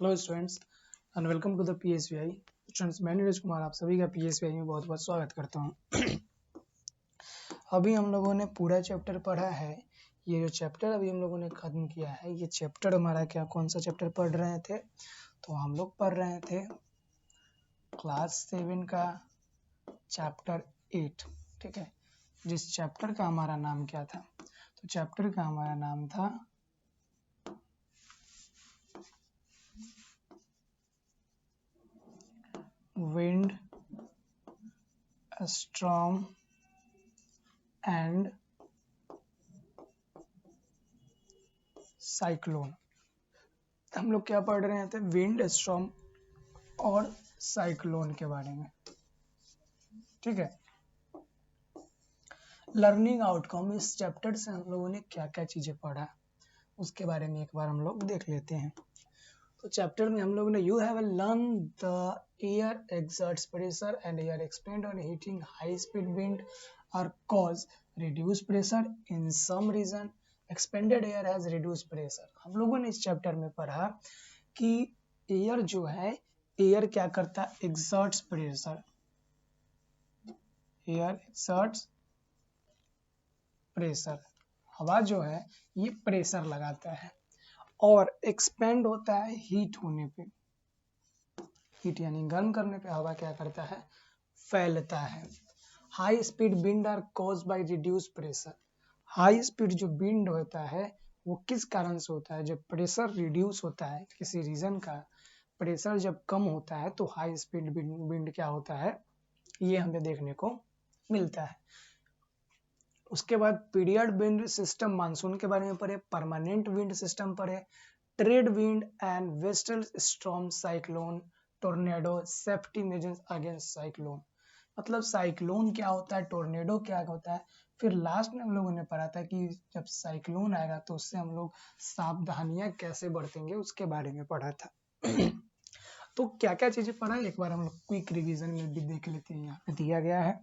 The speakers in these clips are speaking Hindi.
Hello students and welcome to the PSVI. Students, मैं नीरज कुमार आप सभी का पीएसवीआई में बहुत बहुत स्वागत करता हूं। अभी हम लोगों ने पूरा चैप्टर पढ़ा है। ये जो चैप्टर अभी हम लोगों ने खत्म किया है, ये चैप्टर हमारा कौन सा चैप्टर पढ़ रहे थे? तो हम लोग पढ़ रहे थे क्लास 7 का चैप्टर 8। ठीक है, जिस चैप्टर का हमारा नाम क्या था? तो चैप्टर का हमारा नाम था विंड, स्टॉर्म एंड साइक्लोन। हम लोग क्या पढ़ रहे थे? विंड, स्टॉर्म और साइक्लोन के बारे में। ठीक है, लर्निंग आउटकम, इस चैप्टर से हम लोगों ने क्या क्या चीजें पढ़ा उसके बारे में एक बार हम लोग देख लेते हैं। तो चैप्टर में हम लोग ने you have learn the air exerts pressure and air expand on heating, high speed wind are cause reduce pressure in some region, expanded air has reduce pressure. हम लोगों ने इस चैप्टर में पढ़ा कि एयर जो है, एयर क्या करता है? Exerts pressure, air exerts pressure, हवा जो है ये प्रेशर लगाता है और एक्सपेंड होता है हीट होने पे। हीट यानी गर्म करने पे हवा क्या करता है? फैलता है। High speed wind are caused by reduce pressure. High speed जो विंड होता है वो किस कारण से होता है? जब प्रेशर रिड्यूस होता है, किसी रीजन का प्रेशर जब कम होता है तो हाई स्पीड विंड क्या होता है, ये हमें देखने को मिलता है। उसके बाद पीरियड विंड सिस्टम, मानसून के बारे में पढ़े, परमानेंट विंड सिस्टम पढ़े, trade wind and vestal storm, cyclone, tornado, safety measures against cyclone. मतलब साइक्लोन क्या होता है, टोर्नेडो क्या होता है। फिर लास्ट में हम लोगों ने पढ़ा था कि जब साइक्लोन आएगा तो उससे हम लोग सावधानियां कैसे बरतेंगे उसके बारे में पढ़ा था। तो क्या क्या चीजें पढ़ा एक बार हम लोग क्विक रिवीजन में भी देख लेते हैं। यहाँ पे दिया गया है,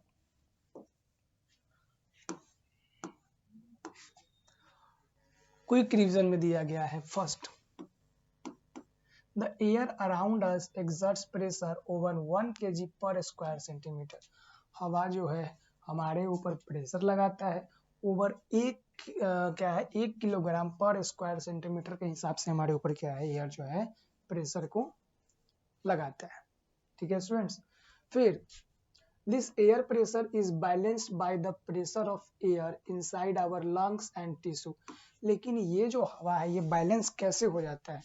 क्विक रिवीजन में दिया गया है। First, the air around us exerts pressure over 1 kg पर स्क्वायर सेंटीमीटर। हवा जो है हमारे ऊपर प्रेशर लगाता है ओवर क्या है 1 किलोग्राम पर स्क्वायर सेंटीमीटर के हिसाब से हमारे ऊपर क्या है, एयर जो है प्रेशर को लगाता है। ठीक है स्टूडेंट्स, फिर this air pressure is balanced by the pressure of air inside our lungs and tissue. लेकिन ये जो हवा है ये बैलेंस कैसे हो जाता है?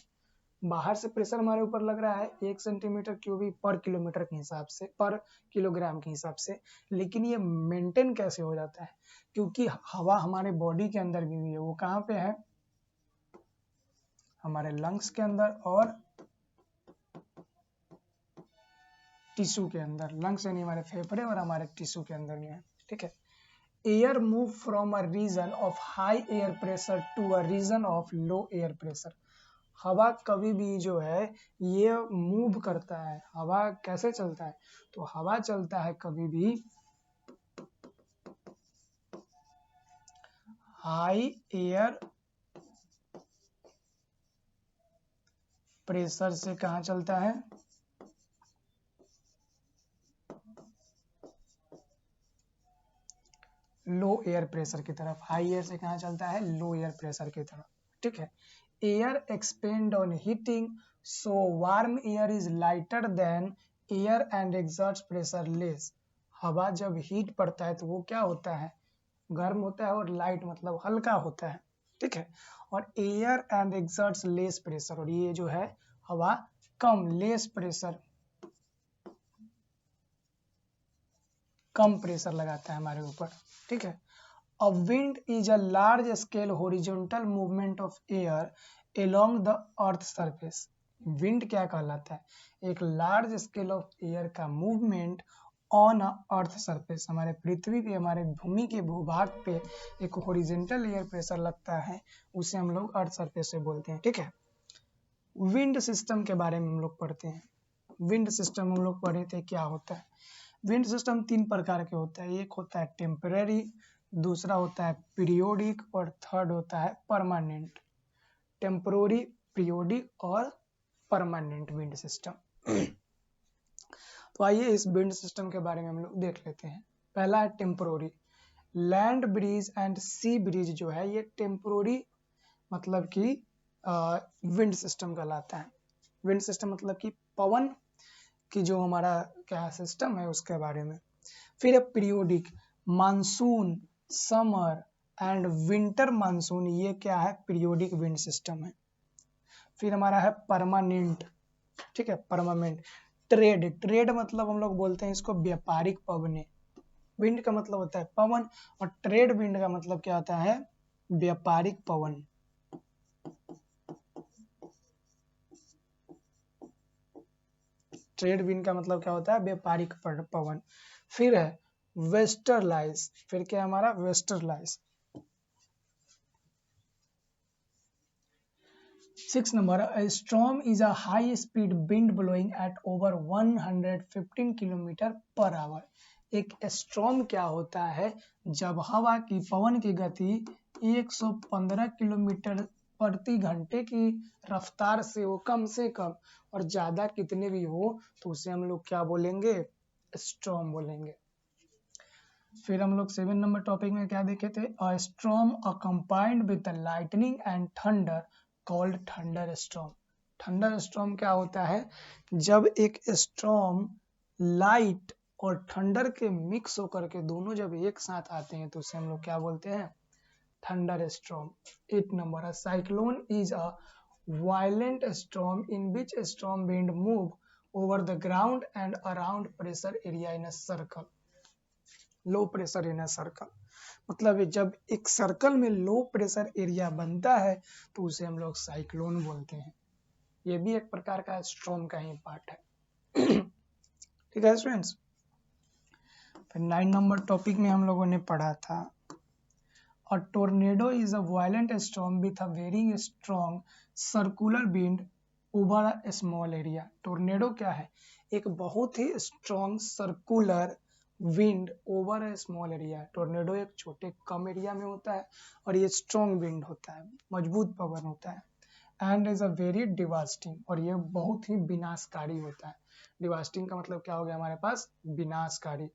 बाहर से प्रेशर हमारे ऊपर लग रहा है 1 सेंटीमीटर क्यूबिक पर किलोमीटर के हिसाब से, पर किलोग्राम के हिसाब से, लेकिन ये मेंटेन कैसे हो जाता है? क्योंकि हवा हमारे बॉडी के अंदर भी है। वो कहाँ पे है? हमारे लंग्स के अंदर और टिश्यू के अंदर। लंग्स यानी हमारे फेफड़े और हमारे टिश्यू के अंदर में है। ठीक है, air move from a region of high air pressure to a region of low air pressure. हवा कभी भी जो है ये मूव करता है। हवा कैसे चलता है? तो हवा चलता है कभी भी हाई एयर प्रेशर से कहाँ चलता है? लो एयर प्रेशर की तरफ। हाई एयर से कहाँ चलता है? लो एयर प्रेशर की तरफ। ठीक है, air expand on heating, so warm air is lighter than air and exerts pressure less. हवा जब हीट पड़ता है तो वो क्या होता है? गर्म होता है और लाइट मतलब हल्का होता है। ठीक है, और air and exerts less pressure, और ये जो है हवा कम, लेस प्रेशर, कम प्रेशर लगाता है हमारे ऊपर। ठीक है, a wind is a large scale horizontal movement of air along the earth surface. Wind क्या कहलाता है? एक लार्ज स्केल ऑफ एयर का मूवमेंट ऑन अर्थ सरफेस, हमारे पृथ्वी पे, हमारे भूमि के भूभाग पे एक हॉरिजॉन्टल एयर प्रेशर लगता है, उसे हम लोग अर्थ सरफेस से बोलते हैं। ठीक है, विंड सिस्टम के बारे में हम लोग पढ़ते हैं। विंड सिस्टम हम लोग पढ़े थे क्या होता है। विंड सिस्टम 3 प्रकार के होता है। एक होता है टेम्पररी, दूसरा होता है पीरियोडिक और थर्ड होता है परमानेंट। टेम्पररी, पीरियोडिक और परमानेंट विंड सिस्टम। तो आइए इस विंड सिस्टम के बारे में हम लोग देख लेते हैं। पहला है temporary. Land breeze and sea breeze जो है ये टेम्पोररी मतलब कि विंड सिस्टम कहलाता है। विंड सिस्टम मतलब कि पवन की जो हमारा क्या सिस्टम है उसके बारे में। फिर है periodic. Monsoon, summer and winter monsoon ये क्या है, पीरियोडिक विंड सिस्टम है। फिर हमारा है परमानेंट, ठीक है, परमानेंट। ट्रेड, ट्रेड मतलब हम लोग बोलते हैं इसको व्यापारिक पवने। विंड का मतलब होता है पवन और ट्रेड विंड का मतलब क्या होता है, व्यापारिक पवन। ट्रेड विंड का मतलब क्या होता है, व्यापारिक पवन। फिर है वेस्टरलाइज। फिर क्या है हमारा वेस्टरलाइज। 6 number, a storm is a high speed wind blowing at over 115 kilometre per hour. एक स्टॉर्म क्या होता है, जब हवा की पवन की गति 115 किलोमीटर प्रति घंटे की रफ्तार से हो, कम से कम, और ज्यादा कितने भी हो तो उसे हम लोग क्या बोलेंगे, स्टॉर्म बोलेंगे। फिर हम लोग 7 नंबर टॉपिक में क्या देखे थे, a storm accompanied with lightning and thunder called thunderstorm. Thunderstorm क्या होता है, जब एक स्टॉर्म लाइट और थंडर के मिक्स होकर के दोनों जब एक साथ आते हैं तो उसे हम लोग क्या बोलते हैं, thunder storm. 8 number, cyclone is a violent storm in which storm wind move over the ground and around pressure area in a circle. Low pressure in a circle मतलब जब एक सर्कल में लो प्रेशर एरिया बनता है तो उसे हम लोग साइक्लोन बोलते हैं। ये भी एक प्रकार का स्टॉर्म का ही पार्ट है। ठीक है स्टूडेंट्स। फिर 9 नंबर टॉपिक में हम लोगों ने पढ़ा था, a tornado is a violent storm with a very strong circular wind over a small area. Tornado क्या है, एक बहुत ही strong circular wind over a small area. Tornado एक छोटे कम एरिया में होता है और ये स्ट्रॉन्ग विंड होता है, मजबूत पवन होता है। And is a very devastating, और ये बहुत ही विनाशकारी होता है। डिवास्टिंग का मतलब क्या हो गया हमारे पास, विनाशकारी।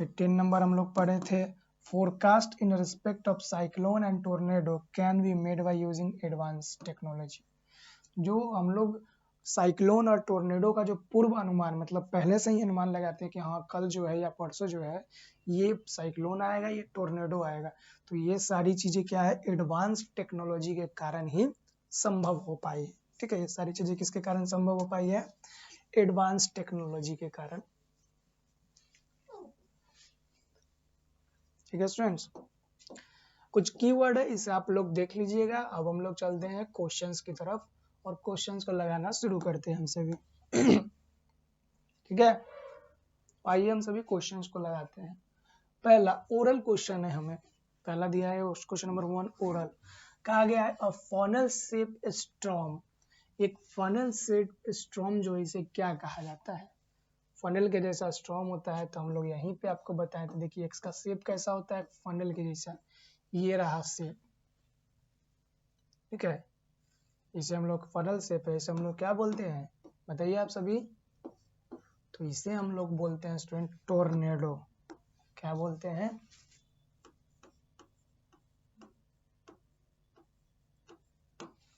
10 नंबर हम लोग पढ़े थे, forecast in respect of cyclone and tornado can be made by using advance technology. जो हम लोग साइक्लोन और टोर्नेडो का जो पूर्व अनुमान मतलब पहले से ही अनुमान लगाते हैं कि हाँ कल जो है या परसों जो है ये साइक्लोन आएगा, ये टोर्नेडो आएगा, तो ये सारी चीजें क्या है, एडवांस टेक्नोलॉजी के कारण ही संभव हो पाई। ठीक है, ये सारी चीजें किसके कारण संभव हो पाई है, एडवांस टेक्नोलॉजी के कारण। ठीक है स्टूडेंट्स, कुछ कीवर्ड है इसे आप लोग देख लीजिएगा। अब हम लोग चलते हैं क्वेश्चंस की तरफ और क्वेश्चंस को लगाना शुरू करते हैं हम सभी। ठीक है, आइए हम सभी क्वेश्चंस को लगाते हैं। पहला ओरल क्वेश्चन है, हमें पहला दिया है क्वेश्चन नंबर 1 ओरल। कहा गया है अ फनल शेप स्टॉर्म। एक फनल शेप स्टॉर्म जो इसे क्या कहा जाता है, फनल के जैसा स्टॉर्म होता है। तो हम लोग यहीं पे आपको बताएं तो देखिए इसका शेप कैसा होता है, फनल के जैसा, ये रहा शेप। ठीक है, इसे हम लोग फनल शेप है, इसे हम लोग क्या बोलते हैं बताइए आप सभी, तो इसे हम लोग बोलते हैं स्टूडेंट टोर्नेडो। क्या बोलते हैं,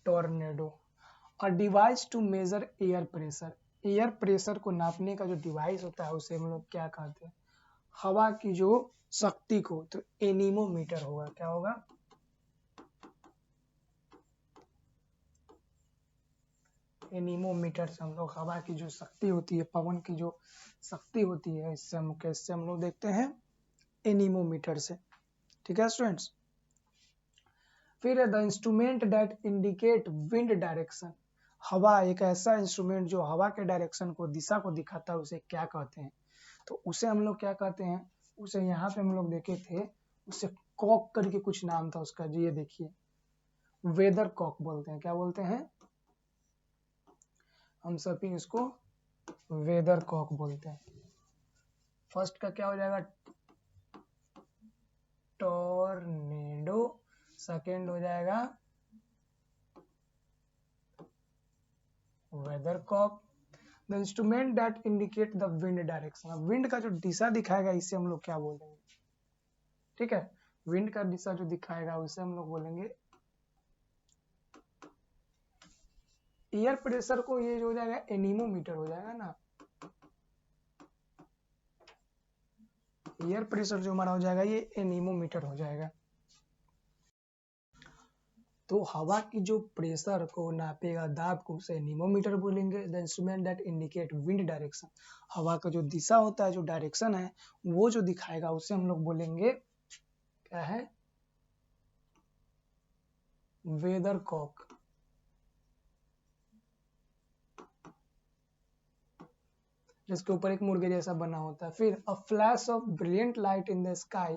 tornado. A device to measure air pressure. Air pressure को नापने का जो डिवाइस होता है उसे हम लोग क्या कहते हैं, हवा की जो शक्ति को, तो एनीमोमीटर होगा। क्या होगा, एनीमोमीटर से हम लोग हवा की जो शक्ति होती है, पवन की जो शक्ति होती है, इससे हम कैसे हम लोग देखते हैं, एनीमोमीटर से। ठीक है स्टूडेंट्स। फिर है the instrument that indicate wind direction. हवा एक ऐसा इंस्ट्रूमेंट जो हवा के डायरेक्शन को, दिशा को दिखाता है, उसे क्या कहते हैं, तो उसे हम लोग क्या कहते हैं, उसे यहाँ पे हम लोग देखे थे, उसे कॉक करके कुछ नाम था उसका, जी ये देखिए वेदर कॉक बोलते हैं। क्या बोलते हैं, हम सभी इसको वेदर कॉक बोलते हैं। फर्स्ट का क्या हो जाएगा, टोर्नेडो, सेकेंड हो जाएगा weathercock. The instrument that indicate the wind direction. Wind का जो दिशा दिखाएगा इसे हम लोग क्या बोलेंगे? ठीक है, विंड का दिशा जो दिखाएगा उसे हम लोग बोलेंगे एयर प्रेशर को, ये जो हो जाएगा एनीमोमीटर हो जाएगा ना, एयर प्रेशर जो हमारा हो जाएगा ये एनीमोमीटर हो जाएगा। तो हवा की जो प्रेशर को नापेगा, दाब को, उसे एनीमोमीटर बोलेंगे। The instrument that indicate wind direction, हवा का जो दिशा होता है, जो डायरेक्शन है वो जो दिखाएगा उसे हम लोग बोलेंगे क्या है? वेदरकॉक। जिसके ऊपर एक मुर्गे जैसा बना होता है। फिर a flash of brilliant light in the sky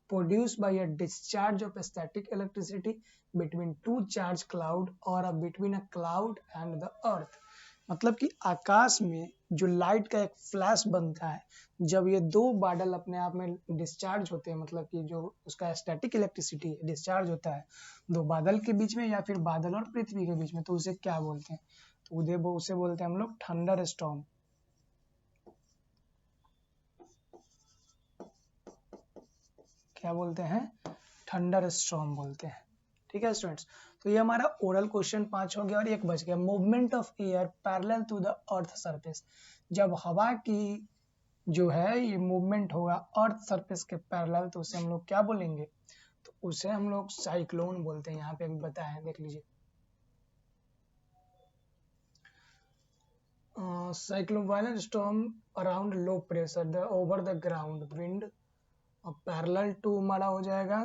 produced by a discharge of static electricity between two charged cloud or between a cloud and the earth। मतलब कि आकाश में जो लाइट का एक फ्लैश बनता है जब ये दो बादल अपने आप में डिस्चार्ज होते हैं, मतलब कि जो उसका स्टैटिक इलेक्ट्रिसिटी डिस्चार्ज होता है दो बादल के बीच में या फिर बादल और पृथ्वी के बीच में, तो उसे क्या बोलते हैं? तो उसे बोलते हैं हम लोग थंडर स्टॉर्म। क्या बोलते हैं? थंडर स्टॉर्म बोलते हैं। ठीक है स्टूडेंट्स, तो ये हमारा ओरल क्वेश्चन 5 हो गया और एक बच गया। Movement of air parallel to the earth surface, जब हवा की जो है ये मूवमेंट होगा अर्थ सरफेस के पैरेलल तो उसे हम लोग क्या बोलेंगे? तो उसे हम लोग साइक्लोन बोलते हैं। यहाँ पे अभी बताया है, देख लीजिए। Cyclone violent storm around low pressure the over the ground wind, और पैरेलल टू हमारा हो जाएगा,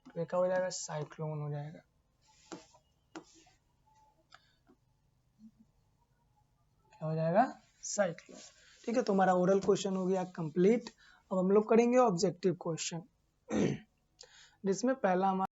क्या हो जाएगा? साइक्लोन हो जाएगा। क्या हो जाएगा? साइक्लोन। ठीक है, तो हमारा ओरल क्वेश्चन हो गया कंप्लीट। अब हम लोग करेंगे ऑब्जेक्टिव क्वेश्चन जिसमें पहला हमारा